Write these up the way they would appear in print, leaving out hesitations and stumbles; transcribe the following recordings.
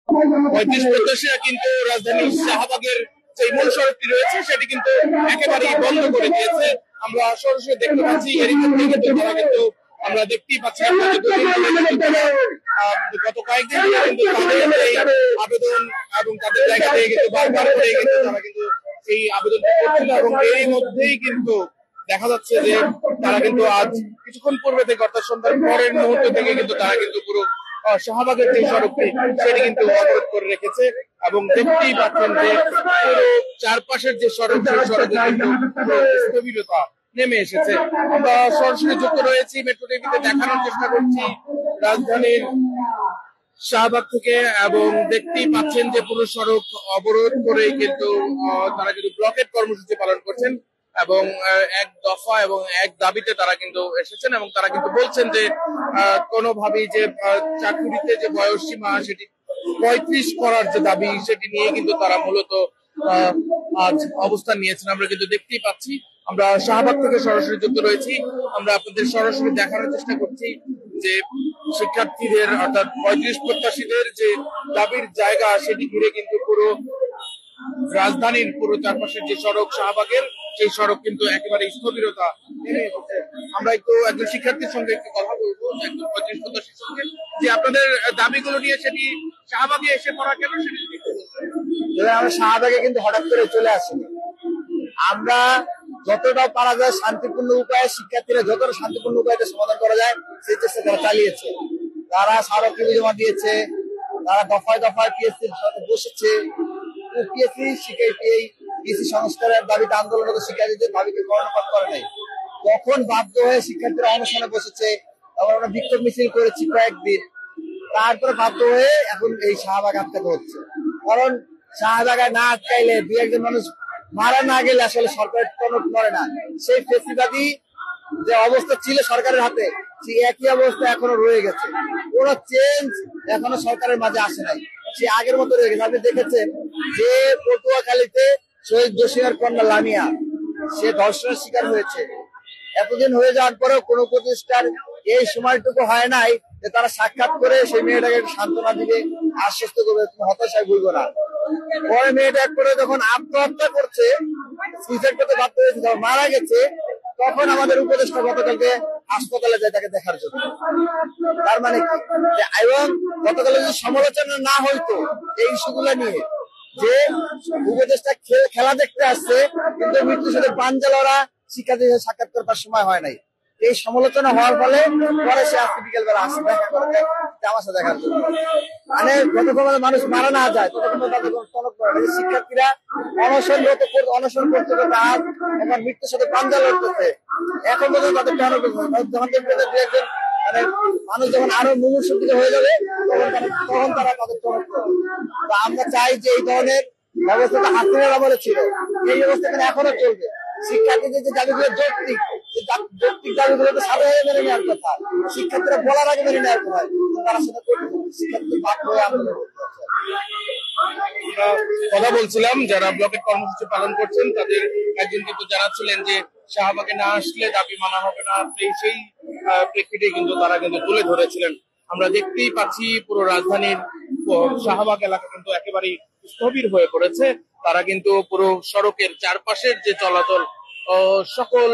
প্রত্যাশীরা কিন্তু রাজধানীর শাহবাগের যে মূল সড়কটি রয়েছে সেটি কিন্তু একেবারেই বন্ধ করে দিয়েছে। আমরা সরাসরি দেখতে পাচ্ছি এরই মধ্যে কিন্তু তারা কিন্তু আমরা দেখতেই পাচ্ছি গত কয়েকদিন কিন্তু তাদের এই আবেদন এবং তাদের জায়গা থেকে কিন্তু বারবার করে কিন্তু তারা কিন্তু এই আবেদনটা করছিল এবং এরই মধ্যেই কিন্তু দেখা যাচ্ছে যে তারা কিন্তু আজ কিছুক্ষণ পূর্বে থেকে অর্থাৎ সন্ধ্যার পরের মুহূর্ত থেকে কিন্তু তারা কিন্তু পুরো শাহবাগের যে সড়কটি সেটি কিন্তু অবরোধ করে রেখেছে এবং দেখতেই পাচ্ছেন যে পুরো চারপাশের যে সড়ক সেই সড়কে কিন্তু স্থবিরতা নেমে এসেছে। আমরা সরাসরি যুক্ত রয়েছি মেট্রো টিভিতে দেখানোর চেষ্টা করছি রাজধানীর শাহবাগ থেকে এবং দেখতেই পাচ্ছেন যে পুরো সড়ক অবরোধ করে কিন্তু তারা কিন্তু ব্লকেট কর্মসূচি পালন করছেন এবং এক দফা এবং এক দাবিতে তারা কিন্তু এসেছেন এবং তারা কিন্তু বলছেন যে কোনোভাবেই যে চাকুরিতে যে বয়স সীমা সেটি 35 করার যে দাবি সেটি নিয়ে কিন্তু তারা মূলত আজ অবস্থান নিয়েছেন। আমরা কিন্তু দেখতেই পাচ্ছি, আমরা শাহবাগ থেকে সরাসরি যুক্ত রয়েছি, আমরা আপনাদের সরাসরি দেখানোর চেষ্টা করছি যে শিক্ষার্থীদের অর্থাৎ 35 প্রত্যাশীদের যে দাবির জায়গা সেটি ঘিরে কিন্তু পুরো রাজধানীর পুরো চারপাশের যে সড়ক শাহবাগের সেই সড়ক কিন্তু একেবারে স্থবিরতা নেমে এসেছে। আমরা একজন শিক্ষার্থীর সঙ্গে একটু কথা বলবো, একজন 35 প্রত্যাশীর সঙ্গে, যে আপনাদের দাবিগুলো নিয়ে সেটি শাহবাগে এসে পড়া কেন সেটি আমরা শাহবাগে কিন্তু হঠাৎ করে চলে আসিনি। আমরা যতটা পারা যায় শান্তিপূর্ণ উপায়ে শিক্ষার্থীরা যতটা শান্তিপূর্ণ উপায়ে সমাধান করা যায় সেই চেষ্টা তারা চালিয়েছে। তারা স্মারকলিপি জমা দিয়েছে, তারা দফায় দফায় পিএসসির সাথে বসেছে। পিএসসি সংস্কারের দাবিতে আন্দোলনরত শিক্ষার্থীদের দাবিকে কর্ণপাত করে নাই। তখন বাধ্য হয়ে শিক্ষার্থীরা অনশনে বসেছে, তারপর আমরা বিক্ষোভ মিছিল করেছি কয়েকদিন, তারপরে বাধ্য হয়ে এখন এই শাহবাগ আটকাতে হচ্ছে। কারণ শাহবাগে না আটকাইলে দু একজন মানুষ মারা না গেলে আসলে সরকারের টনক নড়ে না। সেই ফেসিবাদী যে অবস্থা ছিল সরকারের হাতে, সেই একই অবস্থা এখনো রয়ে গেছে। কোন চেঞ্জ এখনো সরকারের মাঝে আসে নাই, সে আগের মতো রয়ে গেছে। আপনি দেখেছেন যে পটুয়াখালীতে শহীদ জসিমের কন্যা লামিয়া সে ধর্ষণের শিকার হয়েছে। এতদিন হয়ে যাওয়ার পরেও কোন প্রতিষ্ঠান এই সময়টুকু হয় নাই যে তারা সাক্ষাৎ করে সেই মেয়েটাকে সান্ত্বনা দিবে, আশ্বস্ত করবে, তুমি হতাশায় ভুগো না। পরে মেয়েটা একবারে যখন আত্মহত্যা করছে, সুইসাইড করতে বাধ্য হয়েছে, যখন মারা গেছে, তখন আমাদের উপদেষ্টা গতকালকে হাসপাতালে যায় তাকে দেখার জন্য। তার মানে কি, এবং গতকালে যদি সমালোচনা না হইতো এই ইস্যুগুলো নিয়ে, যে উপদেষ্টা খেলা দেখতে আসছে কিন্তু মৃত্যুর সাথে পাঞ্জালরা শিক্ষার্থীদের সাক্ষাৎ করবার সময় হয় নাই, এই সমালোচনা হওয়ার ফলে পরে সে আজকে বিকেল বেলা আসছে দেখা করতে তামাশা দেখার জন্য। মানে যতক্ষণ মানুষ মারা না যায় ততক্ষণ তাদের কোনো টনক করে না। শিক্ষার্থীরা অনশন করতে করতে আজ এখন মৃত্যুর সাথে পাঞ্জা লড়তেছে, এখন পর্যন্ত তাদের টনক যখন দেখবে যে একজন মানে মানুষ যখন আরো মুমূর্ষুর দিকে হয়ে যাবে তখন তারা তাদের টনক করবে। তো আমরা চাই যে এই ধরনের ব্যবস্থাটা হাসিনার আমলে ছিল, এই অবস্থা এখনো চলবে। শিক্ষার্থীদের যে দাবিগুলো যৌক্তিক দাবিগুলো তো সাধারণ মেনে নেওয়ার কথা, শিক্ষার্থীরা বলার আগে মেনে নেওয়ার কথা, তারা সেটা করবে। শিক্ষার্থীদের বাধ্য হয়ে আন্দোলন করতে হচ্ছে। কথা বলছিলাম যারা ব্লকের কর্মসূচি পালন করছেন তাদের একজন কিন্তু জানাচ্ছিলেন যে শাহবাগে না আসলে দাবি মানা হবে না, সেই প্রেক্ষিতে কিন্তু তারা কিন্তু তুলে ধরেছিলেন। আমরা দেখতেই পাচ্ছি পুরো রাজধানীর শাহবাগ এলাকা কিন্তু একেবারেই স্থবির হয়ে পড়েছে। তারা কিন্তু পুরো সড়কের চারপাশের যে চলাচল সকল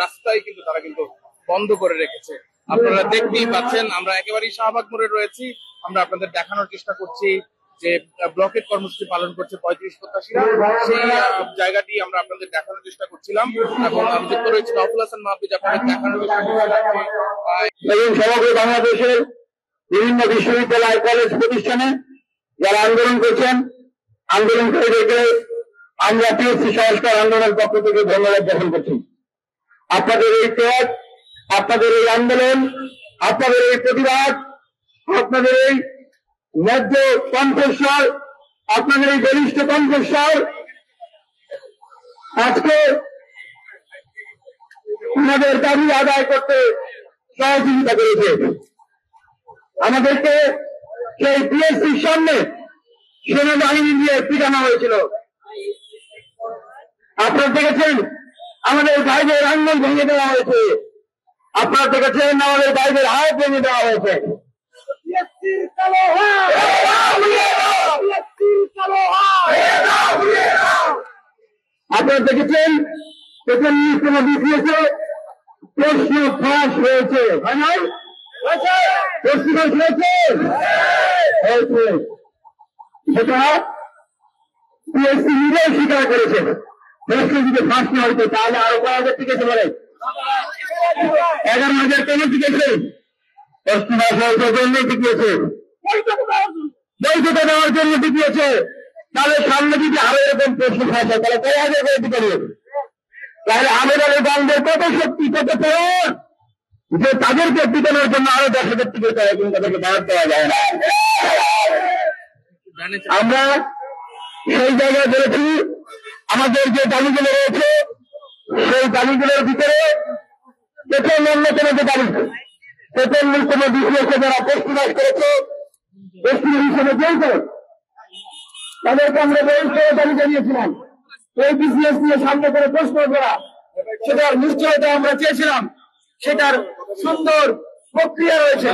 রাস্তায় কিন্তু তারা কিন্তু বন্ধ করে রেখেছে। আপনারা দেখতেই পাচ্ছেন, আমরা একেবারেই শাহবাগ মোড়ে রয়েছি। আমরা আপনাদের দেখানোর চেষ্টা করছি যে ব্লকের কর্মসূচি পালন করছে 35 প্রত্যাশীরা, সেই জায়গাটি আমরা আপনাদের দেখানোর চেষ্টা করছিলাম এবং আমি যুক্ত রয়েছি নওফুল হাসান মাহফুজ আপনাদের দেখানোর চেষ্টা করছি। সমগ্র বাংলাদেশের বিভিন্ন বিশ্ববিদ্যালয় কলেজ প্রতিষ্ঠানে যারা আন্দোলন করছেন, আন্দোলনকারীদেরকে আমরা পিএসসি সংস্কার আন্দোলনের পক্ষ থেকে ধন্যবাদ জ্ঞাপন করছি। আপনাদের এই ত্যাগ, আপনাদের এই আন্দোলন, আপনাদের এই প্রতিবাদ, আপনাদের এই ন্যায্য কণ্ঠস্বর, আপনাদের এই বলিষ্ঠ কণ্ঠস্বর আজকে আমাদের দাবি আদায় করতে সহযোগিতা করেছে। আমাদেরকে সেই পিএসসির সামনে সেনাবাহিনী দিয়ে পিটানো হয়েছিল। আপনারা দেখেছেন আমাদের ভাইদের আঙ্গুল ভেঙে দেওয়া হয়েছে, আপনারা দেখেছেন আমাদের ভাইদের হাত ভেঙে দেওয়া হয়েছে। আপনারা দেখেছেন পেছন নিউজ দিয়েছে প্রশ্ন ফাঁস হয়েছে, হয় নাই? প্রশ্ন ফাঁস হয়েছে, সেটা পিএসসি নিজেই স্বীকার করেছে। প্রশ্ন যদি ফাঁস না হইতো তাহলে আরো কয় হাজার টিকেছে বলে 11,000 কেন টিকেছে? প্রশ্ন ফাঁস হওয়ার জন্য টিকিয়েছে, বৈধতা দেওয়ার জন্য টিকিয়েছে। তাহলে সামনে যদি আরো এরকম প্রশ্ন ফাঁস হয় তাহলে কয় হাজার করে টিকাবে? তাহলে আবেদনের দলদের কত শক্তি, কত প্রয়োগ যে তাদেরকে টিকানোর জন্য আরো 10,000 টিকিট দেওয়া, কিন্তু তাদেরকে বাদ দেওয়া যায় না। আমরা সেই জায়গায় বলেছি আমাদের যে দাবিগুলো রয়েছে সেই দাবিগুলোর ভিতরে প্রথম অন্যতম যে দাবি, প্রথম অন্যতম বিশেষে যারা প্রস্তুত করেছে প্রস্তুত হিসেবে জড়িত তাদেরকে আমরা বহিষ্কার দাবি জানিয়েছিলাম। এই বিসিএস নিয়ে সামনে করে প্রশ্ন করা, সেটার নিশ্চয়তা আমরা চেয়েছিলাম। সেটার সুন্দর প্রক্রিয়া রয়েছে,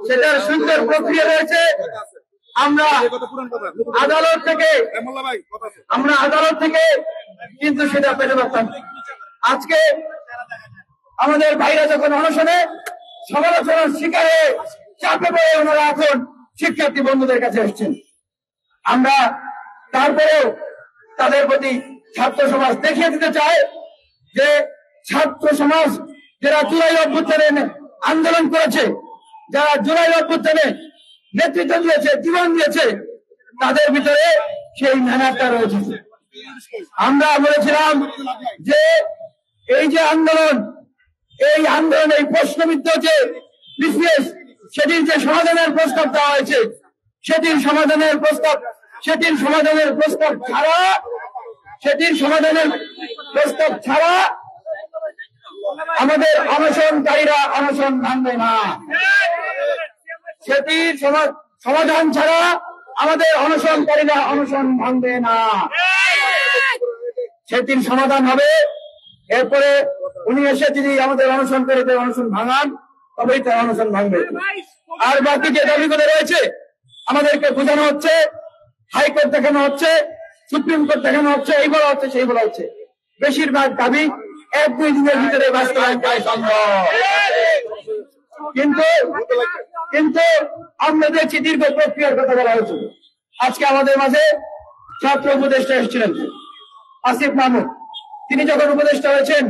সেটার সুন্দর প্রক্রিয়া রয়েছে। আমরা আদালত থেকে কিন্তু সেটা পেতে পারতাম। আজকে আমাদের ভাইরা যখন অনশনে সমালোচনার শিকারে চাপে পড়ে ওনারা এখন শিক্ষার্থী বন্ধুদের কাছে এসেছেন, আমরা তারপরেও তাদের প্রতি ছাত্র সমাজ দেখিয়ে দিতে চায় যে ছাত্র সমাজ যারা জুলাই অভ্যুত্থানে আন্দোলন করেছে, যারা জুলাই অভ্যুত্থানে নেতৃত্ব দিয়েছে, জীবন দিয়েছে, তাদের ভিতরে সেই মেহনতটা রয়েছে। আমরা বলেছিলাম যে এই যে আন্দোলন, এই আন্দোলন, এই প্রশ্নবিদ্ধ যে বিসিএস, সেটির যে সমাধানের প্রস্তাব দেওয়া হয়েছে, সেটির সমাধানের প্রস্তাব ছাড়া আমাদের অনশনকারীরা অনশন ভাঙবে না। সেটির সমাধান ছাড়া আমাদের অনশনকারীরা অনশন ভাঙবে না। সেটির সমাধান হবে, এরপরে উনি এসে যদি আমাদের অনশনকারীদের অনশন ভাঙান তবেই তার অনশন ভাঙবে। আর বাকি যে দাবিগুলো রয়েছে আমাদেরকে বোঝানো হচ্ছে, হাইকোর্ট দেখানো হচ্ছে, সুপ্রিম কোর্ট দেখানো হচ্ছে, এই বলা হচ্ছে, সেই বলা হচ্ছে। বেশিরভাগ দাবি 1-2 দিনের ভিতরে বাস্তবায়ন করা সম্ভব, কিন্তু আমরা দেখছি দীর্ঘ প্রক্রিয়ার কথা বলা হয়েছে। আজকে আমাদের মাঝে ছাত্র উপদেষ্টা এসেছিলেন আসিফ মাহমুদ। তিনি যখন উপদেষ্টা হয়েছেন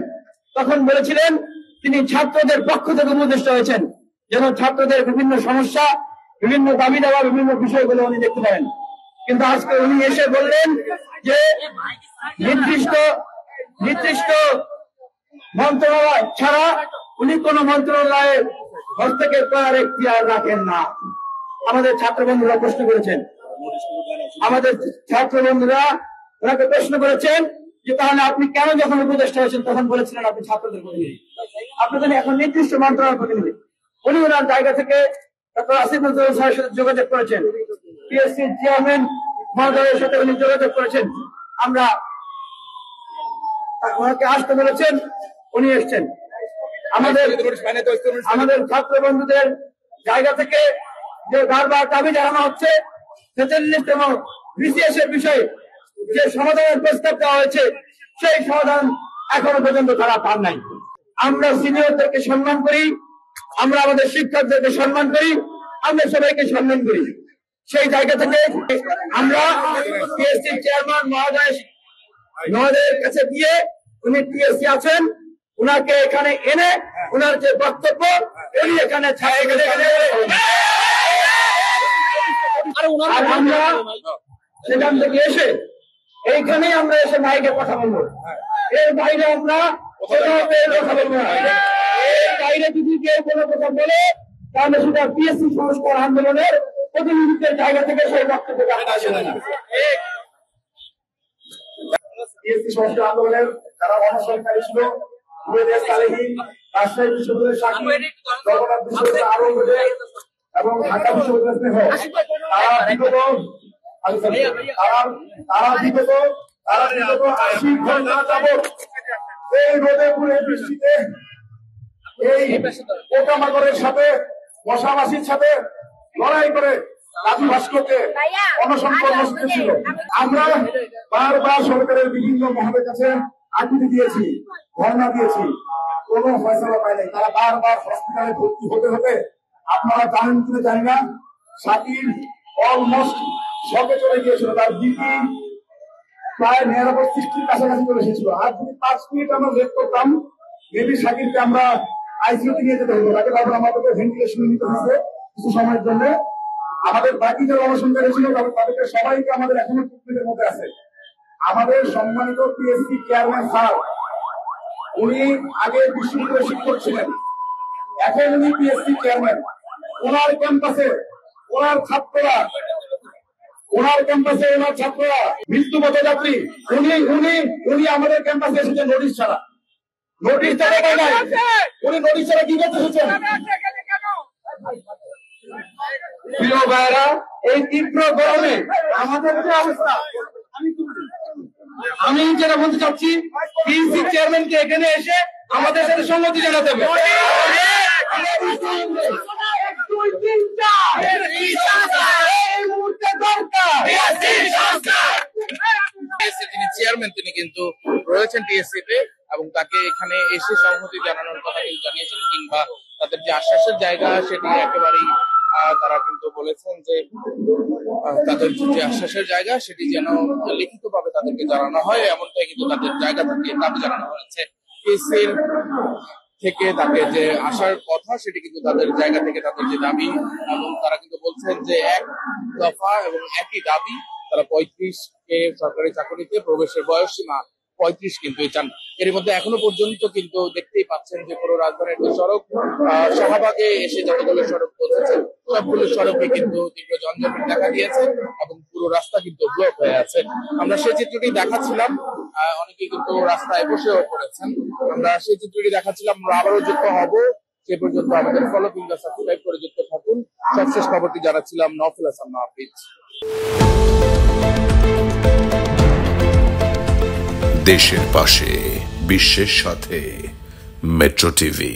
তখন বলেছিলেন তিনি ছাত্রদের পক্ষ থেকে উপদেষ্টা হয়েছেন, যেন ছাত্রদের বিভিন্ন সমস্যা, বিভিন্ন দাবি দেওয়া, বিভিন্ন বিষয়গুলো উনি দেখতে পারেন। কিন্তু আজকে উনি এসে বললেন যে নির্দিষ্ট মন্ত্রণালয় ছাড়া উনি কোন মন্ত্রণালয়ের হস্তক্ষেপ করার এখতিয়ার রাখেন না। আমাদের ছাত্র বন্ধুরা প্রশ্ন করেছেন, ওনাকে প্রশ্ন করেছেন যে তাহলে আপনি কেন যখন উপদেষ্টা হয়েছেন তখন বলেছিলেন আপনি ছাত্রদের প্রতিনিধি, আপনি তো এখন নির্দিষ্ট মন্ত্রণালয়ের প্রতিনিধি। উনি ওনার জায়গা থেকে ডক্টর আসিফ নজরুল স্যারের সাথে যোগাযোগ করেছেন, পিএসসির চেয়ারম্যান মহোদয়ের সাথে উনি যোগাযোগ করেছেন। আমরা ওনাকে আসতে বলেছেন, উনি এসছেন। আমাদের ছাত্র বন্ধুদের জায়গা থেকে যে বারবার দাবি জানানো হচ্ছে ৪৬তম বিসিএস এর বিষয়ে যে সমাধানের প্রস্তাব দেওয়া হয়েছে, সেই সমাধান এখনো পর্যন্ত তারা পান নাই। আমরা সিনিয়রদেরকে সম্মান করি, আমরা আমাদের শিক্ষকদেরকে সম্মান করি, আমরা সবাইকে সম্মান করি। সেই জায়গা থেকে আমরা পিএসসি চেয়ারম্যান মহোদয়ের কাছে গিয়ে, উনি পিএসসি আছেন, উনাকে এখানে এনে উনার যে বক্তব্য উনি এখানে আমরা সেখান থেকে এসে এইখানেই আমরা এসে মাইকে কথা বলবো। এর বাইরে আমরা কথা বলবো না। এর বাইরে যদি কেউ কোনো কথা বলে তাহলে সেটা পিএসসি সংস্কার আন্দোলনের প্রতিনিধিত্বের জায়গা থেকে সেই বক্তব্য আসবে না। পিএসসি সংস্কার আন্দোলনের যারা অনশনকারী ছিল, রাজশাহী বিশ্ববিদ্যালয়ের সাক্ষী, জগন্নাথ বিশ্ববিদ্যালয় আরঙ্গজেব এবং ঢাকা বিশ্ববিদ্যালয় স্নেহ, তারা বিগত ৮০ ঘন্টা যাবৎ এই রোদে পুড়ে বৃষ্টিতে এই পোকামাকড়ের সাথে, মশামাছির সাথে লড়াই করে রাজু ভাস্করকে অনশন কর্মসূচি ছিল। আমরা বারবার সরকারের বিভিন্ন মহলের কাছে আকুতি দিয়েছি, ধর্ণা দিয়েছি, কোনো ফয়সালা পায় নাই। তারা বারবার হসপিটালে ভর্তি হতে হতে আপনারা জানেন কিনা জানি না, শাকিল অলমোস্ট শকে চলে গিয়েছিল, তার বিপি প্রায় 69-60 কাছাকাছি চলে এসেছিল। আর যদি 5 মিনিট আমরা লেট করতাম, মেবি শাকিলকে আমরা আইসিইউতে নিয়ে যেতে হতো, তাকে তারপর আমাদেরকে ভেন্টিলেশন নিতে হয়েছে কিছু সময়ের জন্য। আমাদের বাকি যারা অনশনকারী ছিল তাদেরকে সবাইকে আমাদের এখনো ট্রিটমেন্টের মধ্যে আছে। আমাদের সম্মানিত পিএসসি চেয়ারম্যান স্যার, উনি আগে বিশ্ববিদ্যালয়ের শিক্ষক ছিলেন, এখন উনি পিএসসি চেয়ারম্যান। ওনার ক্যাম্পাসে ওনার ছাত্ররা মৃত্যু পথযাত্রী, উনি আমাদের ক্যাম্পাসে এসেছেন নোটিশ ছাড়া। নোটিশ ছাড়া উনি নোটিশ ছাড়া কি করতে এসেছেন? প্রিয় ভাইয়েরা, এই তীব্র গরমে আমাদের যে অবস্থা, আমি যেটা বলতে চাচ্ছি, পিএসসি চেয়ারম্যানকে এখানে এসে আমাদের সাথে সংহতি জানাতে হবে। যিনি চেয়ারম্যান তিনি কিন্তু রয়েছেন টিএসসি তে, এবং তাকে এখানে এসে সংহতি জানানোর কথা কিন্তু জানিয়েছেন, কিংবা তাদের যে আশ্বাসের জায়গা সেটি একেবারেই তারা কিন্তু বলেছেন যে তাদের যে আশ্বাসের জায়গা সেটি যেন লিখিত ভাবে তাদেরকে জানানো হয়, এমনটাই কিন্তু তাদের জায়গা থেকে দাবি জানানো হয়েছে। টিএসসির থেকে তাকে যে আসার কথা সেটি কিন্তু তাদের জায়গা থেকে তাদের যে দাবি, এবং তারা কিন্তু বলছেন যে এক দফা এবং একই দাবি, তারা 35-কে সরকারি চাকরিতে প্রবেশের বয়সসীমা 35 কিন্তু চান। এর মধ্যে এখনো পর্যন্ত কিন্তু দেখতেই পাচ্ছেন যে পুরো রাজধানীর যে সড়ক, শাহবাগে এসে যতগুলো সড়ক পৌঁছেছে সবগুলো সড়কে কিন্তু তীব্র যানজট দেখা দিয়েছে এবং পুরো রাস্তা কিন্তু ব্লক হয়ে আছে। আমরা সেই চিত্রটি দেখাচ্ছিলাম, অনেকেই কিন্তু রাস্তায় বসেও পড়েছেন। আমরা সেই চিত্রটি দেখাচ্ছিলাম। আমরা আবারও যুক্ত হব, সে পর্যন্ত আমাদের ফলো কিংবা সাবস্ক্রাইব করে যুক্ত থাকুন। সবশেষ খবরটি জানাচ্ছিলাম নওফেল হাসান নাফিজ। দেশের পাশে, বিশ্বের সাথে, মেট্রো টিভি।